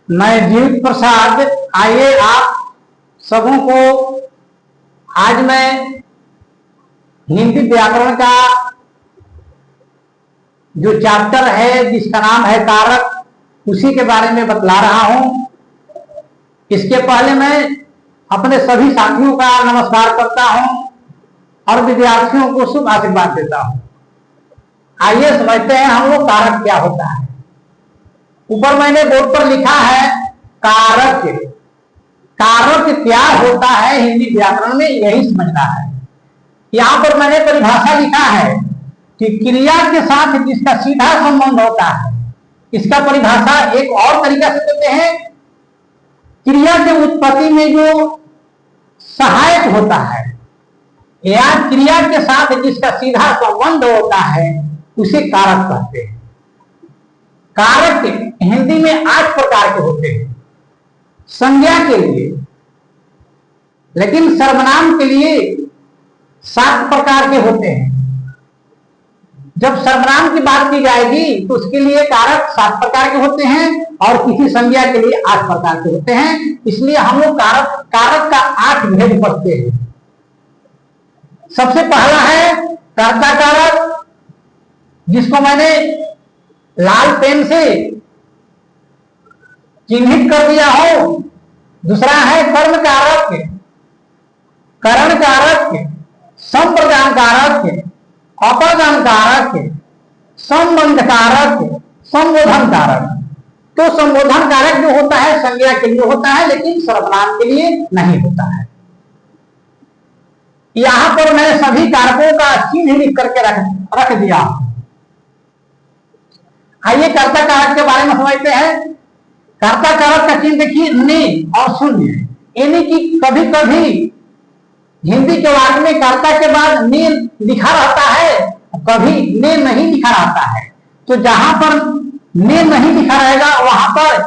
मैं जीवित प्रसाद। आइए आप सबों को आज मैं हिंदी व्याकरण का जो चैप्टर है जिसका नाम है कारक, उसी के बारे में बतला रहा हूं। इसके पहले मैं अपने सभी साथियों का नमस्कार करता हूं और विद्यार्थियों को शुभ आशीर्वाद देता हूं। आइए समझते हैं हम लोग कारक क्या होता है। ऊपर मैंने बोर्ड पर लिखा है कारक। कारक क्या होता है हिंदी व्याकरण में, यही समझना है। यहां पर मैंने परिभाषा लिखा है कि क्रिया के साथ जिसका सीधा संबंध होता है, इसका परिभाषा एक और तरीका से देते हैं। क्रिया के उत्पत्ति में जो सहायक होता है या क्रिया के साथ जिसका सीधा संबंध होता है उसे कारक कहते हैं। कारक हिंदी में 8 प्रकार के होते हैं संज्ञा के लिए, लेकिन सर्वनाम के लिए 7 प्रकार के होते हैं। जब सर्वनाम की बात की जाएगी तो उसके लिए कारक 7 प्रकार के होते हैं और किसी संज्ञा के लिए 8 प्रकार के होते हैं। इसलिए हम लोग कारक का 8 भेद पढ़ते हैं। सबसे पहला है कर्ता कारक, जिसको मैंने लाल पेन से चिन्हित कर दिया हो। दूसरा है कर्म कारक, करण कारक, संप्रदान कारक, अप्रदान कारक, संबंध कारक, संबोधन कारक। तो संबोधन कारक जो होता है संज्ञा के लिए होता है, लेकिन सर्वनाम के लिए नहीं होता है। यहां पर मैंने सभी कारकों का चिन्ह लिख करके रख दिया। आइए कर्ता कारक के बारे में समझते हैं। कर्ता कारक का चिन्ह देखिए ने और शून्य, यानी कि कभी कभी हिंदी के वाक्य में कर्ता के बाद ने लिखा रहता है, कभी ने नहीं लिखा रहता है। तो जहां पर ने नहीं लिखा रहेगा वहां पर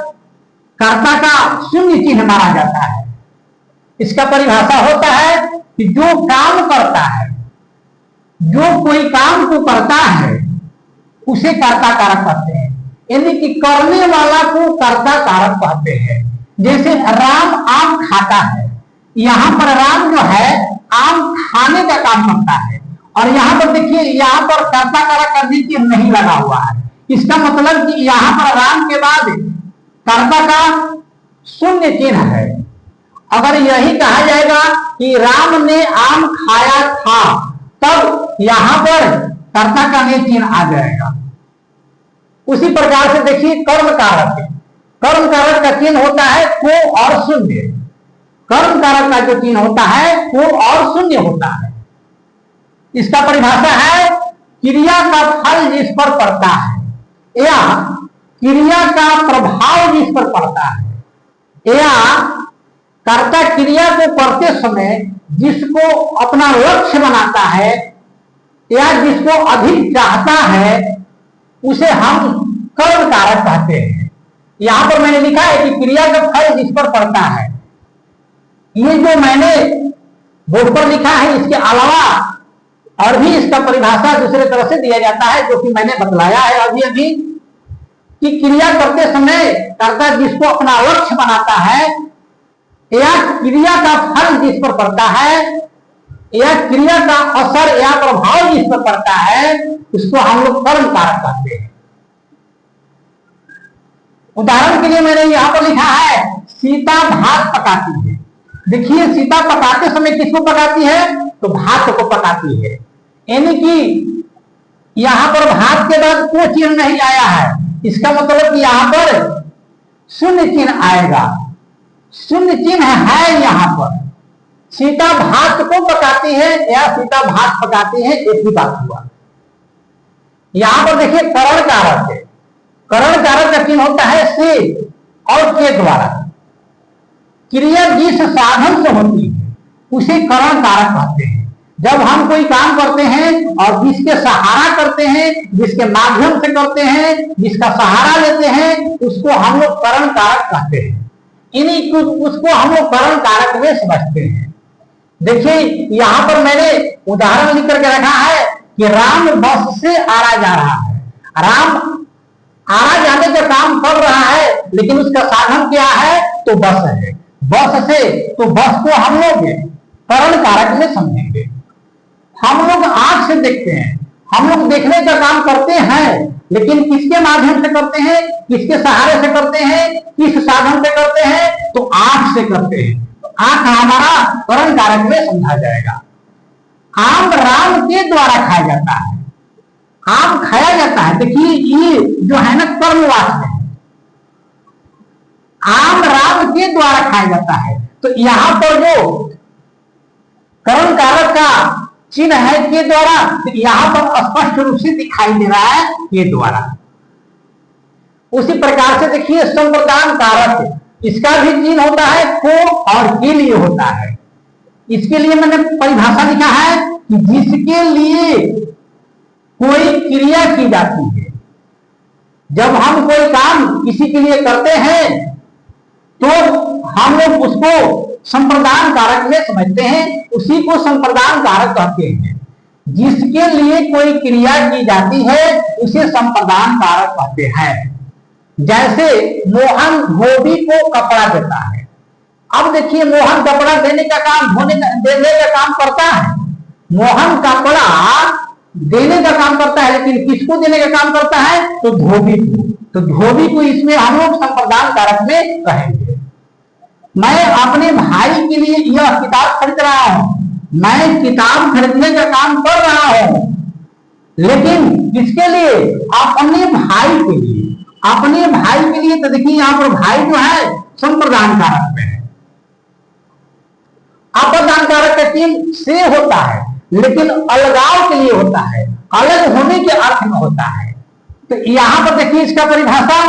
कर्ता का शून्य चिन्ह माना जाता है। इसका परिभाषा होता है कि जो काम करता है, जो कोई काम को करता है उसे कर्ता कारक कहते हैं, यानी कि करने वाला को कर्ता कारक कहते हैं। जैसे राम आम खाता है, यहां पर राम जो है आम खाने का काम करता है, और यहां पर देखिए यहां पर कर्ता कारक का चिन्ह नहीं लगा हुआ है। इसका मतलब कि यहां पर राम के बाद कर्ता का शून्य चिन्ह है। अगर यही कहा जाएगा कि राम ने आम खाया था, तब यहां पर कर्ता का ने चिन्ह आ जाएगा। उसी प्रकार से देखिए कर्म कारक, कर्म कारक का चिन्ह होता है को और शून्य। कर्म कारक का जो चिन्ह होता है को और शून्य होता है। इसका परिभाषा है क्रिया का फल जिस पर पड़ता है या क्रिया का प्रभाव जिस पर पड़ता है, या कर्ता क्रिया को करते समय जिसको अपना लक्ष्य बनाता है या जिसको अधिक चाहता है उसे हम कर्म कारक कहते हैं। यहां पर मैंने लिखा है कि क्रिया का फल जिस पर पड़ता है। ये जो मैंने बोर्ड पर लिखा है, इसके अलावा और भी इसका परिभाषा दूसरे तरह से दिया जाता है, जो कि मैंने बतलाया है अभी कि क्रिया करते समय कर्ता जिसको अपना लक्ष्य बनाता है या क्रिया का फल जिस पर पड़ता है या क्रिया का असर या प्रभाव जिस पर पड़ता है उसको हम लोग कर्म कारक कहते हैं। उदाहरण के लिए मैंने यहां पर लिखा है सीता भात पकाती है। देखिए सीता पकाते समय किसको पकाती है, तो भात को पकाती है, यानी कि यहां पर भात के बाद कोई चिन्ह नहीं आया है। इसका मतलब कि यहां पर शून्य चिन्ह आएगा। शून्य चिन्ह है यहां पर। सीता भात को पकाती है या सीता भात पकाती है, एक ही बात हुआ। यहां पर देखिए करण कारक है। करण कारक का चिन्ह होता है से और के द्वारा। क्रिया जिस साधन से होती है उसे करण कारक कहते हैं। जब हम कोई काम करते हैं और जिसके सहारा करते हैं, जिसके माध्यम से करते हैं, जिसका सहारा लेते हैं, उसको हम लोग करण कारक कहते हैं। इन्हीं उसको हम लोग करण कारक में समझते हैं। देखिए यहां पर मैंने उदाहरण लिख करके रखा है कि राम बस से आ जा रहा है। राम आना जाने का काम कर रहा है, लेकिन उसका साधन क्या है? तो बस है। बस से तो बस को हम लोग करण कारक में समझेंगे। हम लोग आंख से देखते हैं, हम लोग देखने का काम करते हैं, लेकिन किसके माध्यम से करते हैं? किसके सहारे से करते हैं? किस साधन से करते हैं? तो आंख से करते हैं। तो आंख हमारा करण कारक में समझा जाएगा। आम राम के द्वारा खाया जाता है, आम खाया जाता है। देखिए ये जो है ना कर्मवाच्य है, आम राम के द्वारा खाया जाता है। तो यहां पर जो करण कारक का चिन्ह है के द्वारा, यहां पर स्पष्ट रूप से दिखाई दे रहा है के द्वारा। उसी प्रकार से देखिए संप्रदान कारक, इसका भी चिन्ह होता है को और के लिए होता है। इसके लिए मैंने परिभाषा लिखा है कि जिसके लिए कोई क्रिया की जाती है। जब हम कोई काम किसी के लिए करते हैं तो हम लोग उसको संप्रदान कारक में समझते हैं, उसी को संप्रदान कारक कहते हैं। जिसके लिए कोई क्रिया की जाती है उसे संप्रदान कारक कहते हैं। जैसे मोहन धोबी को कपड़ा देता है। अब देखिए मोहन कपड़ा देने का काम, देने का काम करता है। मोहन कपड़ा देने का काम करता है, लेकिन किसको देने का काम करता है? तो धोबी को। तो धोबी को इसमें हम लोग संप्रदान कारक में कहेंगे। मैं अपने भाई के लिए यह किताब खरीद रहा हूं, मैं किताब खरीदने का काम कर रहा हूं, लेकिन किसके लिए? अपने भाई के लिए। अपने भाई के लिए तो देखिए यहां पर भाई जो है संप्रदान कारक में है। अप्रदान कारक का चिन्ह से होता है, लेकिन अलगाव के लिए होता है, अलग होने के अर्थ में होता है। तो यहां पर देखिए इसका परिभाषा,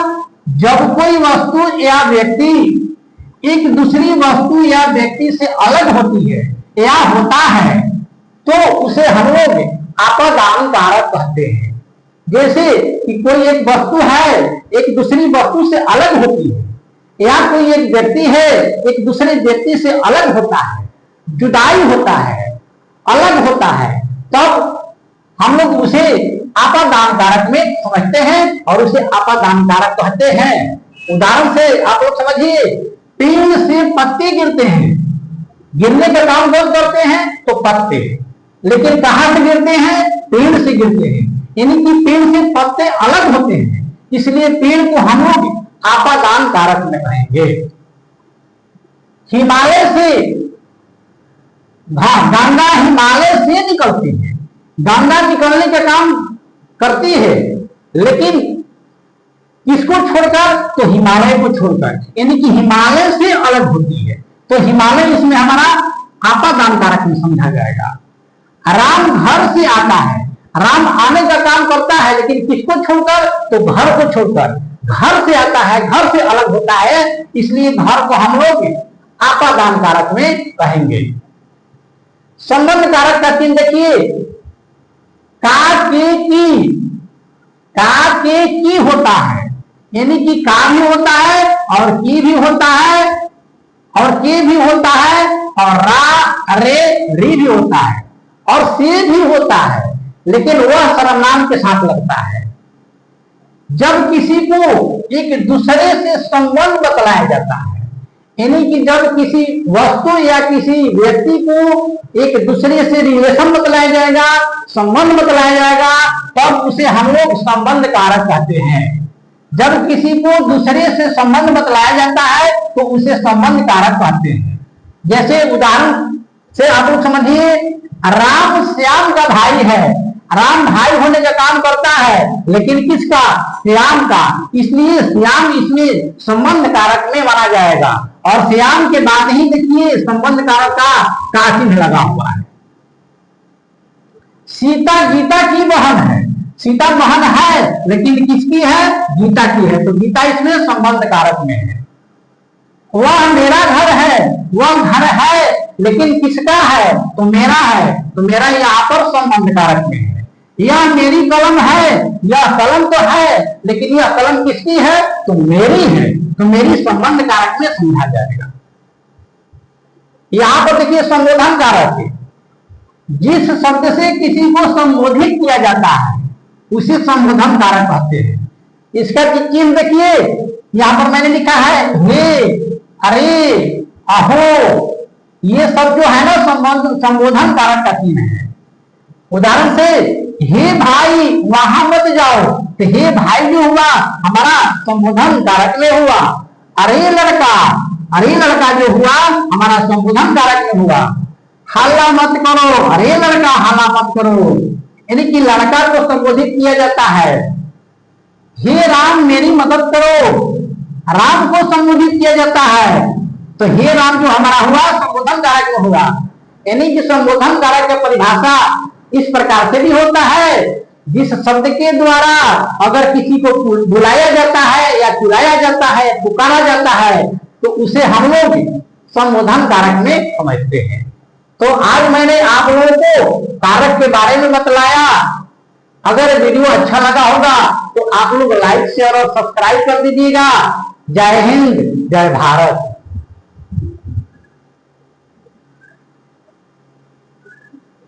जब कोई वस्तु या व्यक्ति एक दूसरी वस्तु या व्यक्ति से अलग होती है या होता है तो उसे हम लोग अप्रदान कारक कहते हैं। जैसे कि कोई एक वस्तु है एक दूसरी वस्तु से अलग होती है, या कोई एक व्यक्ति है एक दूसरे व्यक्ति से अलग होता है, जुदाई होता है, अलग होता है, तब हम लोग उसे अप्रदान कारक में समझते हैं और उसे अप्रदान कारक कहते हैं। उदाहरण से आप लोग समझिए, पेड़ से पत्ते गिरते हैं, गिरने का काम कौन करते हैं? तो पत्ते। लेकिन कहां से गिरते हैं? पेड़ से गिरते हैं, यानी कि पेड़ से पत्ते अलग होते हैं, इसलिए पेड़ को हम लोग अप्रदान कारक में कहेंगे। हिमालय से गंगा हिमालय से निकलती है, गंगा निकलने का काम करती है, लेकिन किसको छोड़कर? तो हिमालय को छोड़कर, यानी कि हिमालय से अलग होती है। तो हिमालय इसमें हमारा अप्रदान कारक में समझा जाएगा। राम घर से आता है, राम आने का काम करता है, लेकिन किसको छोड़कर? तो घर को छोड़कर। घर से आता है, घर से अलग होता है, इसलिए घर को हम लोग अप्रदान कारक में कहेंगे। संबंध कारक का चिन्ह देखिए, का के की होता है, यानी कि का भी होता है और की भी होता है और के भी होता है और रा रे री भी होता है और से भी होता है, लेकिन वह सर्वनाम के साथ लगता है। जब किसी को एक दूसरे से संबंध बतलाया जाता है, यानी कि जब किसी वस्तु या किसी व्यक्ति को एक दूसरे से रिलेशन बतलाया जाएगा, संबंध बतलाया जाएगा, तब उसे हम लोग संबंध कारक कहते हैं। जब किसी को दूसरे से संबंध बतलाया जाता है तो उसे संबंध कारक कहते हैं। जैसे उदाहरण से आप लोग समझिए, राम श्याम का भाई है, राम भाई होने का काम करता है, लेकिन किसका? श्याम का, इसलिए श्याम इसमें संबंध कारक में माना जाएगा। और श्याम के बाद ही देखिए संबंध कारक का चिन्ह लगा हुआ है। सीता गीता की बहन है, सीता बहन है, लेकिन किसकी है? गीता की है, तो गीता इसमें संबंध कारक में है। वह मेरा घर है, वह घर है, लेकिन किसका है? तो मेरा है, तो मेरा यहाँ पर संबंध कारक में है। यह मेरी कलम है, यह कलम तो है, लेकिन यह कलम किसकी है? तो मेरी है, तो मेरी संबंध कारक में समझा जाएगा। यहां पर देखिए संबोधन कारक है, जिस शब्द से किसी को संबोधित किया जाता है उसे संबोधन कारक कहते हैं। इसका चिन्ह देखिए, यहाँ पर मैंने लिखा है हे, अरे, अहो। ये सब जो है ना संबोधन कारक का चिन्ह है। उदाहरण से हे भाई वहां मत जाओ, तो हे भाई जो हुआ हमारा संबोधन कारक में हुआ। अरे लड़का जो हुआ हमारा संबोधन कारक में हुआ। हल्ला मत करो, अरे लड़का हल्ला मत करो, यानी कि लड़का को संबोधित किया जाता है। हे राम मेरी मदद करो, राम को संबोधित किया जाता है। तो हे राम जो हमारा हुआ संबोधन कारक में हुआ, यानी कि संबोधन कारक की परिभाषा इस प्रकार से भी होता है, जिस शब्द के द्वारा अगर किसी को बुलाया जाता है या बुलाया जाता है, पुकारा जाता है, तो उसे हम लोग संबोधन कारक में समझते हैं। तो आज मैंने आप लोगों को कारक के बारे में बतलाया। अगर वीडियो अच्छा लगा होगा तो आप लोग लाइक शेयर और सब्सक्राइब कर दीजिएगा। जय हिंद, जय भारत।